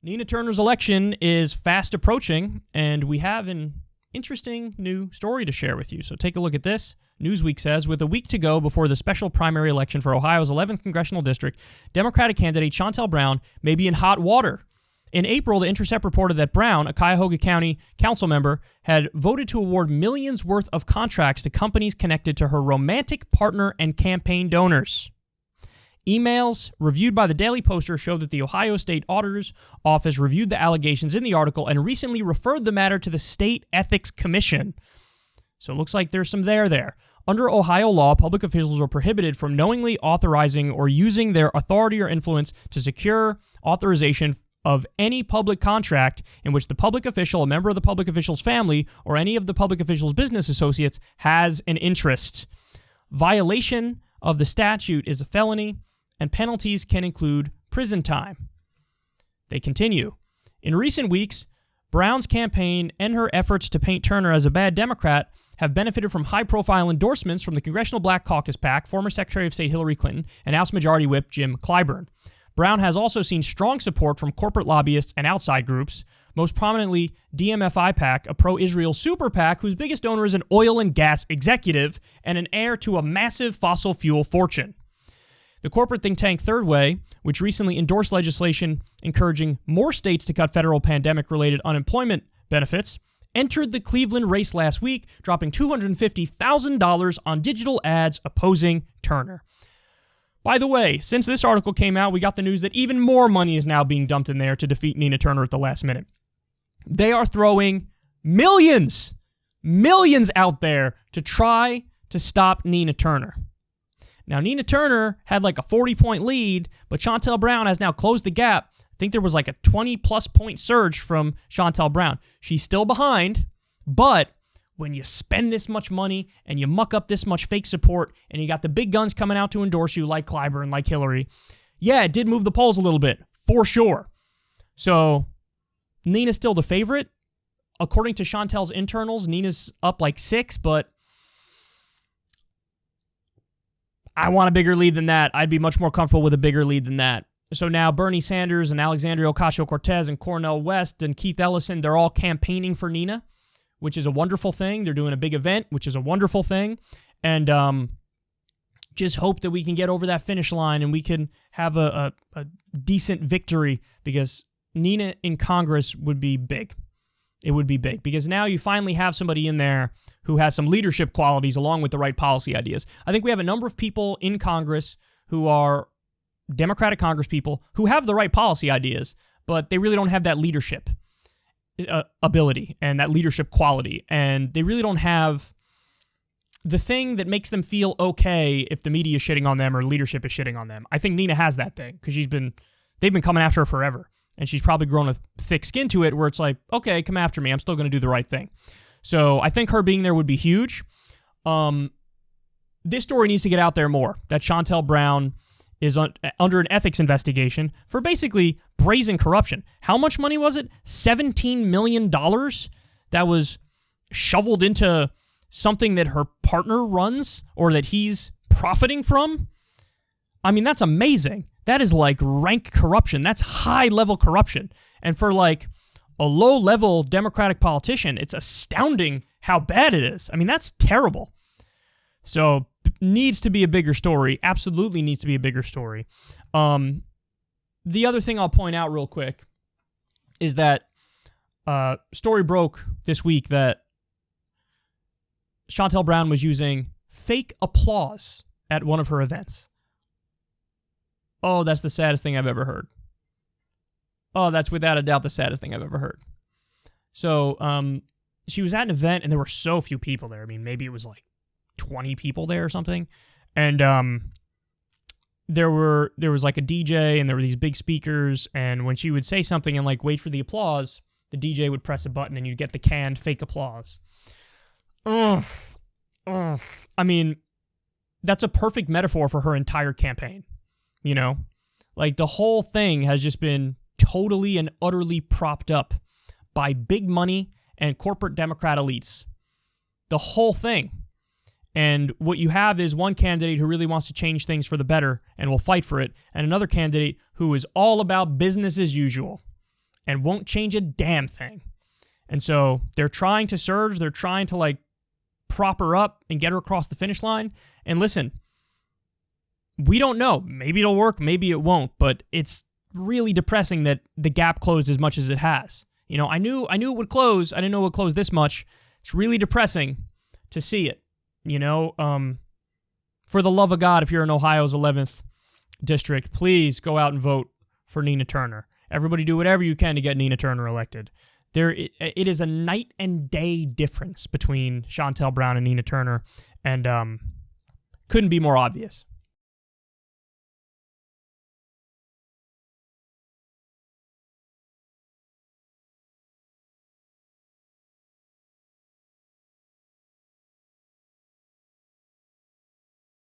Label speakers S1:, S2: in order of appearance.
S1: Nina Turner's election is fast approaching, and we have an interesting new story to share with you. So take a look at this. Newsweek says, with a week to go before the special primary election for Ohio's 11th Congressional District, Democratic candidate Shontel Brown may be in hot water. In April, The Intercept reported that Brown, a Cuyahoga County council member, had voted to award millions worth of contracts to companies connected to her romantic partner and campaign donors. Emails reviewed by the Daily Poster show that the Ohio State Auditor's Office reviewed the allegations in the article and recently referred the matter to the State Ethics Commission. So it looks like there's some there. Under Ohio law, public officials are prohibited from knowingly authorizing or using their authority or influence to secure authorization of any public contract in which the public official, a member of the public official's family, or any of the public official's business associates has an interest. Violation of the statute is a felony, and penalties can include prison time. They continue. In recent weeks, Brown's campaign and her efforts to paint Turner as a bad Democrat have benefited from high-profile endorsements from the Congressional Black Caucus PAC, former Secretary of State Hillary Clinton, and House Majority Whip Jim Clyburn. Brown has also seen strong support from corporate lobbyists and outside groups, most prominently DMFI PAC, a pro-Israel super PAC whose biggest donor is an oil and gas executive and an heir to a massive fossil fuel fortune. The corporate think tank Third Way, which recently endorsed legislation encouraging more states to cut federal pandemic-related unemployment benefits, entered the Cleveland race last week, dropping $250,000 on digital ads opposing Turner. By the way, since this article came out, we got the news that even more money is now being dumped in there to defeat Nina Turner at the last minute. They are throwing millions out there to try to stop Nina Turner. Now, Nina Turner had like a 40-point lead, but Shontel Brown has now closed the gap. I think there was like a 20-plus point surge from Shontel Brown. She's still behind, but when you spend this much money and you muck up this much fake support and you got the big guns coming out to endorse you like Clyburn, like Hillary, yeah, it did move the polls a little bit, for sure. So Nina's still the favorite. According to Shontel's internals, Nina's up like 6, but I want a bigger lead than that. I'd be much more comfortable with a bigger lead than that. So now Bernie Sanders and Alexandria Ocasio-Cortez and Cornel West and Keith Ellison, they're all campaigning for Nina, which is a wonderful thing. They're doing a big event, which is a wonderful thing. And just hope that we can get over that finish line and we can have a decent victory, because Nina in Congress would be big. It would be big because now you finally have somebody in there who has some leadership qualities along with the right policy ideas. I think we have a number of people in Congress who are Democratic Congress people who have the right policy ideas, but they really don't have that leadership ability and that leadership quality. And they really don't have the thing that makes them feel okay if the media is shitting on them or leadership is shitting on them. I think Nina has that thing because they've been coming after her forever. And she's probably grown a thick skin to it where it's like, okay, come after me. I'm still going to do the right thing. So I think her being there would be huge. This story needs to get out there more, that Shontel Brown is under an ethics investigation for basically brazen corruption. How much money was it? $17 million that was shoveled into something that her partner runs or that he's profiting from? I mean, that's amazing. That is like rank corruption. That's high-level corruption. And for like a low-level Democratic politician, it's astounding how bad it is. I mean, that's terrible. So needs to be a bigger story. Absolutely needs to be a bigger story. The other thing I'll point out real quick is that story broke this week that Shontel Brown was using fake applause at one of her events. Oh, that's the saddest thing I've ever heard. Oh, that's without a doubt the saddest thing I've ever heard. So she was at an event, and there were so few people there. I mean, maybe it was like 20 people there or something. And there was like a DJ, and there were these big speakers, and when she would say something and like wait for the applause, the DJ would press a button, and you'd get the canned fake applause. Ugh. I mean, that's a perfect metaphor for her entire campaign. You know, like the whole thing has just been totally and utterly propped up by big money and corporate Democrat elites. The whole thing. And what you have is one candidate who really wants to change things for the better and will fight for it, and another candidate who is all about business as usual. and won't change a damn thing. And so they're trying to surge. They're trying to like prop her up and get her across the finish line. And listen, we don't know. Maybe it'll work. Maybe it won't. But it's really depressing that the gap closed as much as it has. You know, I knew it would close. I didn't know it would close this much. It's really depressing to see it. You know, for the love of God, if you're in Ohio's 11th district, please go out and vote for Nina Turner. Everybody do whatever you can to get Nina Turner elected. It is a night and day difference between Shontel Brown and Nina Turner, and couldn't be more obvious.